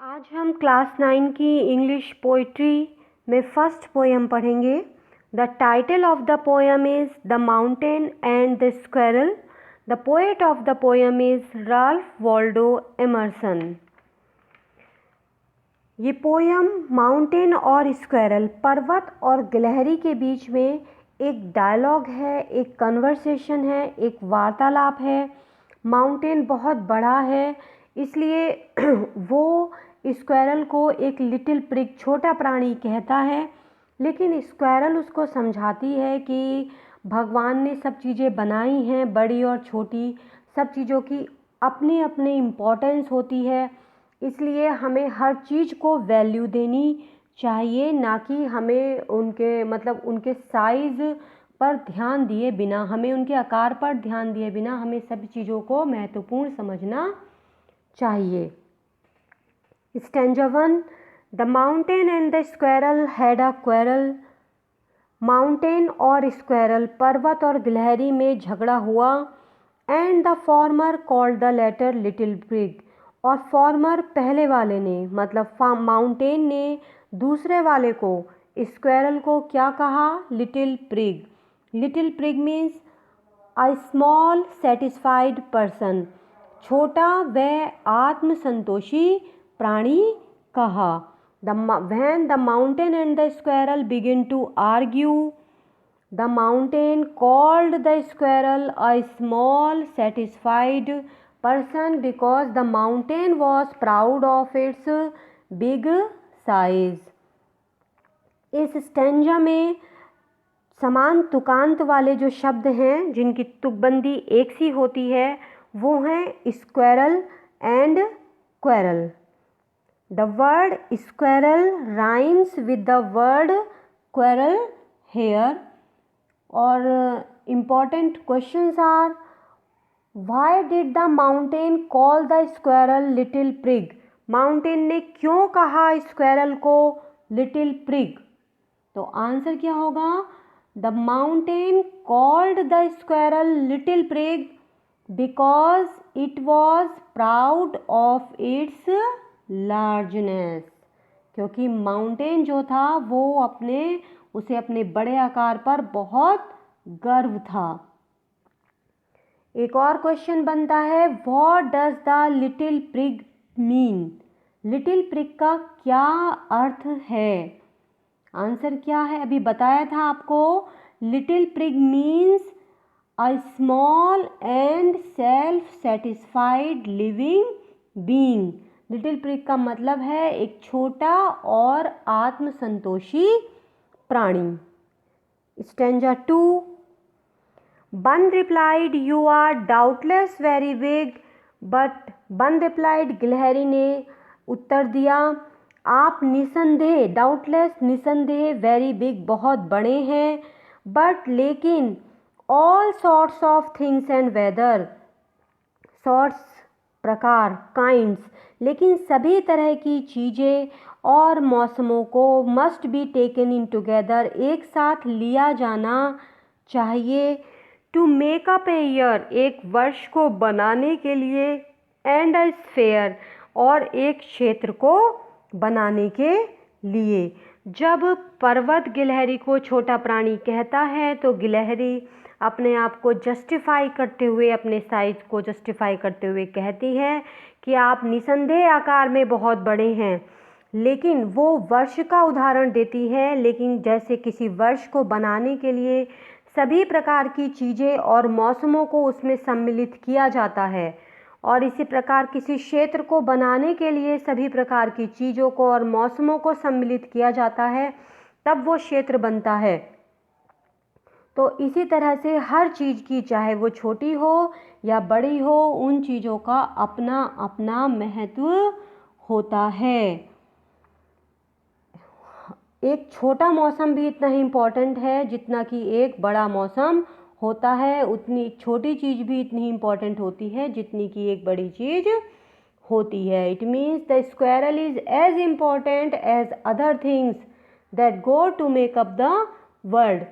आज हम क्लास 9 की इंग्लिश पोइट्री में फर्स्ट पोएम पढ़ेंगे। The title of the poem is the mountain and the squirrel. The poet of the poem is Ralph Waldo Emerson. ये poem mountain और squirrel, पर्वत और गिलहरी के बीच में एक डायलॉग है, एक कन्वर्सेशन है, एक वार्तालाप है। माउंटेन बहुत बड़ा है, इसलिए वो स्क्वेरल को एक लिटिल प्रिग, छोटा प्राणी कहता है। लेकिन स्क्वेरल उसको समझाती है कि भगवान ने सब चीज़ें बनाई हैं, बड़ी और छोटी, सब चीज़ों की अपनी अपनी इम्पोर्टेंस होती है। इसलिए हमें हर चीज़ को वैल्यू देनी चाहिए, ना कि हमें उनके साइज़ पर ध्यान दिए बिना, हमें उनके आकार पर ध्यान दिए बिना हमें सभी चीज़ों को महत्वपूर्ण समझना चाहिए। Stanza 1. The mountain and the squirrel had a quarrel. Mountain और स्क्वेरल, पर्वत और गिलहरी में झगड़ा हुआ। And the former called the latter little prig, और फॉर्मर पहले वाले ने मतलब माउंटेन ने दूसरे वाले को, स्क्वेरल को क्या कहा? Little prig. Little prig means a small satisfied person, छोटा व आत्मसंतोषी प्राणी कहा। When the mountain and the squirrel begin to argue, the mountain called the squirrel a small satisfied person because the mountain was proud of its big size. इस stanza में समान तुकांत वाले जो शब्द हैं, जिनकी तुकबंदी एक सी होती है, वो हैं squirrel and quarrel. The word squirrel rhymes with the word quarrel here. और important questions are, why did the mountain call the squirrel little prig? Mountain ने क्यों कहा squirrel को little prig? तो आंसर क्या होगा? The mountain called the squirrel little prig because it was proud of its largeness, क्योंकि mountain जो था वो उसे अपने बड़े आकार पर बहुत गर्व था। एक और क्वेश्चन बनता है, what does the little prig mean? Little prig का क्या अर्थ है? आंसर क्या है? अभी बताया था आपको, little prig means a small and self satisfied living being. Little prig का मतलब है एक छोटा और आत्मसंतोषी प्राणी। Stanza 2. Bun replied, you are doubtless very big, but Bun replied, गिलहरी ने उत्तर दिया, आप निसंदेह, डाउटलेस निसंदेह, वेरी बिग बहुत बड़े हैं, बट लेकिन all sorts of things and weather, sorts प्रकार, काइंड्स, लेकिन सभी तरह की चीज़ें और मौसमों को must be taken in together, एक साथ लिया जाना चाहिए। To make up a year, एक वर्ष को बनाने के लिए, एंड अ स्फेयर, और एक क्षेत्र को बनाने के लिए। जब पर्वत गिलहरी को छोटा प्राणी कहता है तो गिलहरी अपने आप को जस्टिफाई करते हुए, अपने साइज को जस्टिफाई करते हुए कहती है कि आप निसंदेह आकार में बहुत बड़े हैं। लेकिन वो वर्ष का उदाहरण देती है, लेकिन जैसे किसी वर्ष को बनाने के लिए सभी प्रकार की चीज़ें और मौसमों को उसमें सम्मिलित किया जाता है, और इसी प्रकार किसी क्षेत्र को बनाने के लिए सभी प्रकार की चीज़ों को और मौसमों को सम्मिलित किया जाता है, तब वो क्षेत्र बनता है। तो इसी तरह से हर चीज़ की, चाहे वो छोटी हो या बड़ी हो, उन चीज़ों का अपना अपना महत्व होता है। एक छोटा मौसम भी इतना ही इम्पोर्टेंट है जितना कि एक बड़ा मौसम होता है, उतनी छोटी चीज़ भी इतनी इम्पोर्टेंट होती है जितनी कि एक बड़ी चीज़ होती है। It means the squirrel is as important as other things that go to make up the world.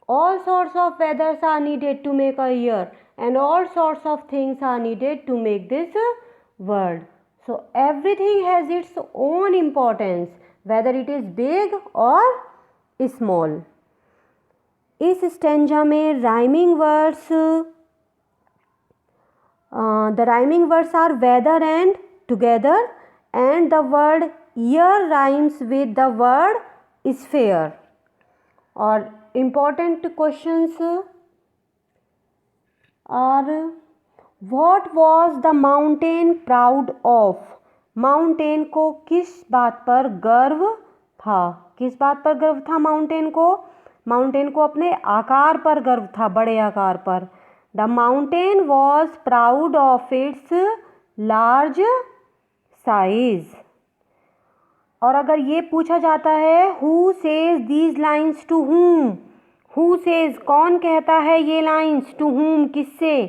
All sorts of weathers are needed to make a year, and all sorts of things are needed to make this world. So everything has its own importance, whether it is big or small. इस stanza में rhyming words, the rhyming words are whether and together, and the word year rhymes with the word sphere. और important questions are, what was the mountain proud of? Mountain को किस बात पर गर्व था? किस बात पर गर्व था माउंटेन को? माउंटेन को अपने आकार पर गर्व था, बड़े आकार पर. The mountain was proud of its large size. और अगर ये पूछा जाता है who says these lines to whom, who says कौन कहता है ये लाइन्स, टू हुम किससे,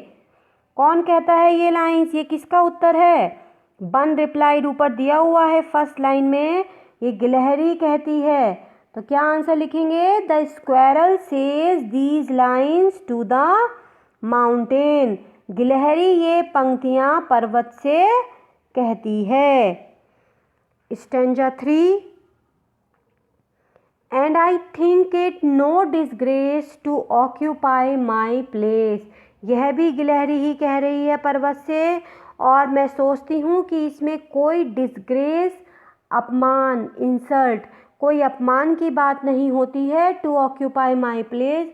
कौन कहता है ये लाइन्स, ये किसका उत्तर है? बन रिप्लाइड ऊपर दिया हुआ है फर्स्ट लाइन में, ये गिलहरी कहती है. तो क्या आंसर लिखेंगे? The squirrel says these lines to the mountain. गिलहरी ये पंक्तियां पर्वत से कहती है. Stanza 3. And I think it no disgrace to occupy my place. यह भी गिलहरी ही कह रही है पर्वत से, और मैं सोचती हूँ कि इसमें कोई डिसग्रेस, अपमान, इंसल्ट, कोई अपमान की बात नहीं होती है. टू ऑक्यूपाई माई प्लेस,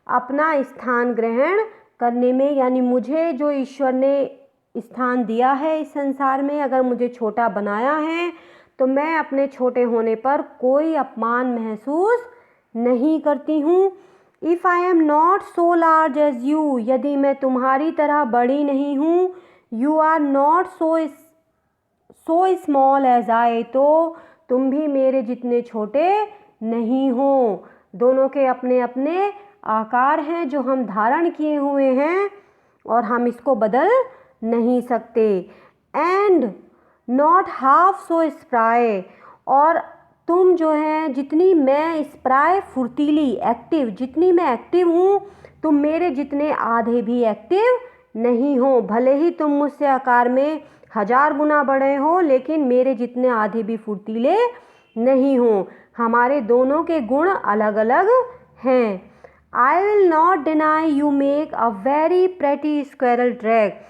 अपना स्थान ग्रहण करने में, यानी मुझे जो ईश्वर ने स्थान दिया है इस संसार में, अगर मुझे छोटा बनाया है तो मैं अपने छोटे होने पर कोई अपमान महसूस नहीं करती हूँ. If I am not so large as you, यदि मैं तुम्हारी तरह बड़ी नहीं हूँ, you are not so small as I, तो तुम भी मेरे जितने छोटे नहीं हो. दोनों के अपने अपने आकार हैं जो हम धारण किए हुए हैं और हम इसको बदल नहीं सकते. And not half so spry, और तुम जो है जितनी मैं स्प्राई, फुर्तीली, एक्टिव, जितनी मैं एक्टिव हूँ, तुम मेरे जितने आधे भी एक्टिव नहीं हो. भले ही तुम मुझसे आकार में 1000 गुना बड़े हो, लेकिन मेरे जितने आधे भी फुर्तीले नहीं हो. हमारे दोनों के गुण अलग अलग हैं. I will not deny you make a very pretty squirrel track,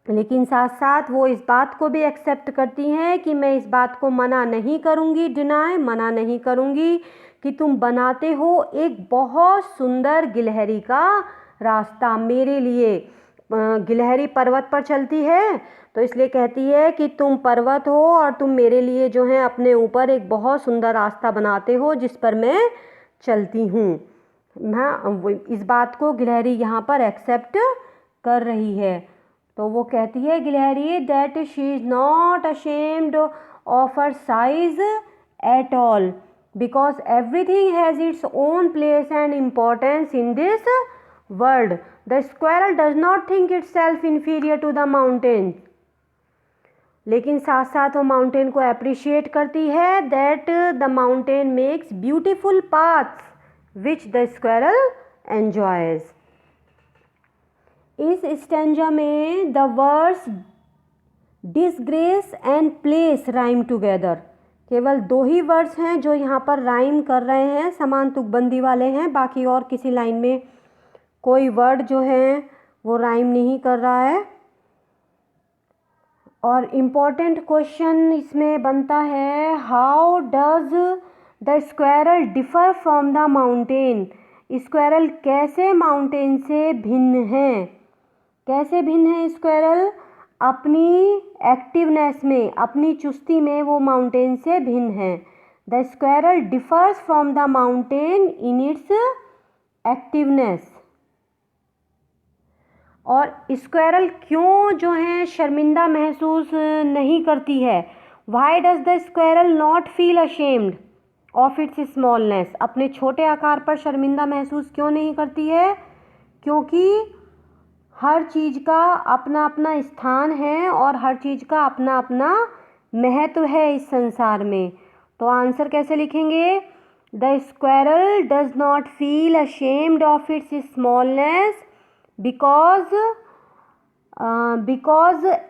लेकिन साथ साथ वो इस बात को भी एक्सेप्ट करती हैं कि मैं इस बात को मना नहीं करूँगी, डिनाई मना नहीं करूँगी, कि तुम बनाते हो एक बहुत सुंदर गिलहरी का रास्ता मेरे लिए. गिलहरी पर्वत पर चलती है तो इसलिए कहती है कि तुम पर्वत हो और तुम मेरे लिए जो है अपने ऊपर एक बहुत सुंदर रास्ता बनाते हो जिस पर मैं चलती हूँ. इस बात को गिलहरी यहाँ पर एक्सेप्ट कर रही है. तो वो कहती है गिलहरी that she is not ashamed of her size at all, because everything has its own place and importance in this world. The squirrel does not think itself inferior to the mountain, लेकिन साथ साथ वो mountain को appreciate करती है. That the mountain makes beautiful paths which the squirrel enjoys. इस stanza में the words disgrace and place rhyme together. केवल 2 ही वर्ड्स हैं जो यहाँ पर राइम कर रहे हैं, समान तुकबंदी वाले हैं. बाकी और किसी लाइन में कोई वर्ड जो है वो राइम नहीं कर रहा है. और इम्पॉर्टेंट क्वेश्चन इसमें बनता है, how does the squirrel differ from the mountain. Squirrel कैसे माउंटेन से भिन्न है? कैसे भिन्न है स्क्वेरल? अपनी एक्टिवनेस में, अपनी चुस्ती में वो माउंटेन से भिन्न है. The squirrel differs from the mountain in its activeness. और स्क्वेरल क्यों जो है शर्मिंदा महसूस नहीं करती है? Why does the squirrel not feel ashamed of its smallness. अपने छोटे आकार पर शर्मिंदा महसूस क्यों नहीं करती है? क्योंकि हर चीज़ का अपना अपना स्थान है और हर चीज़ का अपना अपना महत्व है इस संसार में. तो आंसर कैसे लिखेंगे? The squirrel does not feel ashamed of its smallness because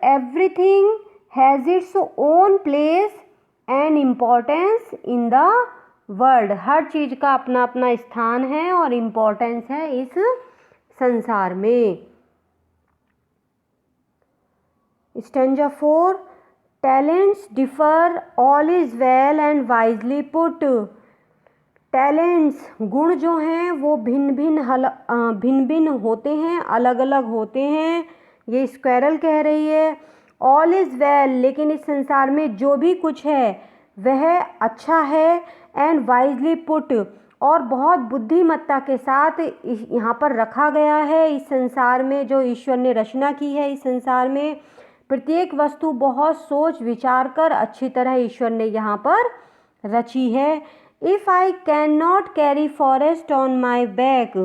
everything has its own place and importance in the world. हर चीज़ का अपना अपना स्थान है और इम्पोर्टेंस है इस संसार में। Stanza 4, talents differ, all is well and wisely put. Talents, गुण जो हैं वो भिन्न भिन्न होते हैं, अलग अलग होते हैं, ये स्क्वेरल कह रही है। ऑल इज़ वेल, लेकिन इस संसार में जो भी कुछ है वह अच्छा है। एंड वाइजली पुट, और बहुत बुद्धिमत्ता के साथ यहाँ पर रखा गया है। इस संसार में जो ईश्वर ने रचना की है, इस संसार में प्रत्येक वस्तु बहुत सोच विचार कर अच्छी तरह ईश्वर ने यहाँ पर रची है। If I can not carry forest on my back,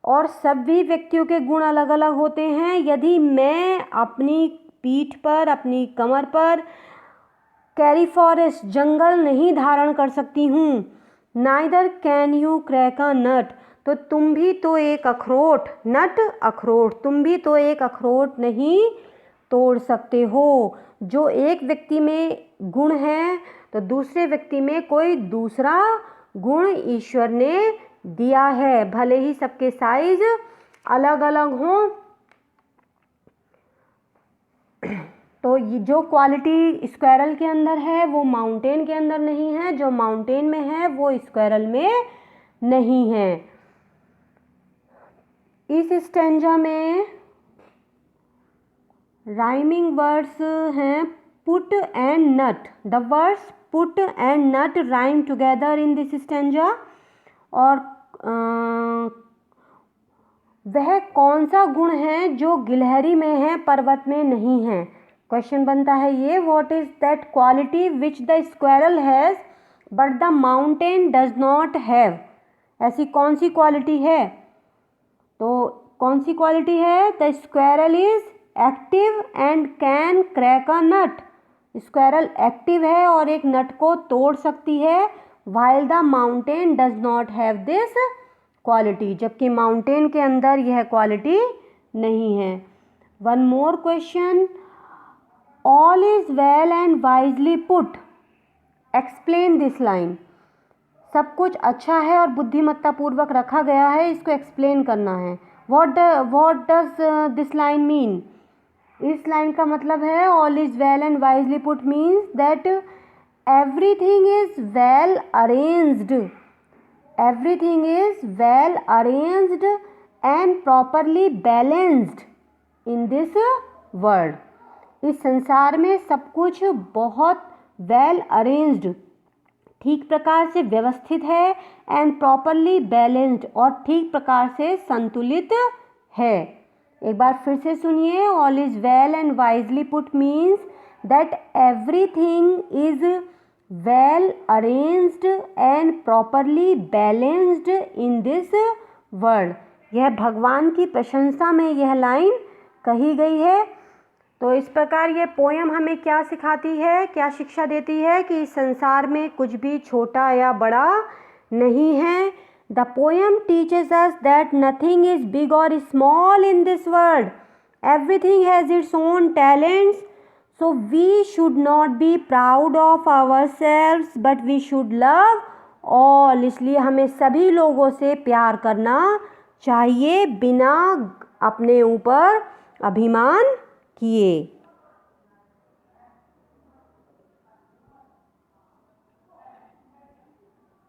और सभी व्यक्तियों के गुण अलग अलग होते हैं। यदि मैं अपनी पीठ पर, अपनी कमर पर कैरी फॉरेस्ट, जंगल नहीं धारण कर सकती हूँ, neither can you crack a nut, तो तुम भी तो एक अखरोट, नट अखरोट, तुम भी तो एक अखरोट नहीं तोड़ सकते हो। जो एक व्यक्ति में गुण है तो दूसरे व्यक्ति में कोई दूसरा गुण ईश्वर ने दिया है, भले ही सबके साइज अलग अलग हों। तो ये जो क्वालिटी स्क्वायरल के अंदर है वो माउंटेन के अंदर नहीं है, जो माउंटेन में है वो स्क्वायरल में नहीं है। इस स्टेंजा में राइमिंग वर्ड्स हैं put and nut. The words put and nut rhyme together in this stanza. और वह कौन सा गुण है जो गिलहरी में है, पर्वत में नहीं है। क्वेश्चन बनता है ये, what is that quality which the squirrel has but the mountain does not have. ऐसी कौन सी क्वालिटी है? तो कौन सी क्वालिटी है? The squirrel is active and can crack a nut. Squirrel active है और एक नट को तोड़ सकती है, while the mountain does not have this quality, जबकि माउंटेन के अंदर यह क्वालिटी नहीं है। One more question, all is well and wisely put, explain this line। सब कुछ अच्छा है और बुद्धिमत्ता पूर्वक रखा गया है, इसको एक्सप्लेन करना है। what does this line mean? इस लाइन का मतलब है all is well and wisely put means that everything is well arranged, everything is well arranged and properly balanced in this world। इस संसार में सब कुछ बहुत वेल अरेंज्ड, ठीक प्रकार से व्यवस्थित है, एंड प्रॉपरली बैलेंस्ड, और ठीक प्रकार से संतुलित है। एक बार फिर से सुनिए, all is well and wisely put means that everything is well arranged and properly balanced in this world. यह भगवान की प्रशंसा में यह लाइन कही गई है। तो इस प्रकार ये पोयम हमें क्या सिखाती है, क्या शिक्षा देती है कि इस संसार में कुछ भी छोटा या बड़ा नहीं है। The poem teaches us that nothing is big or small in this world, everything has its own talents, so we should not be proud of ourselves but we should love all. इसलिए हमें सभी लोगों से प्यार करना चाहिए बिना अपने ऊपर अभिमान किए।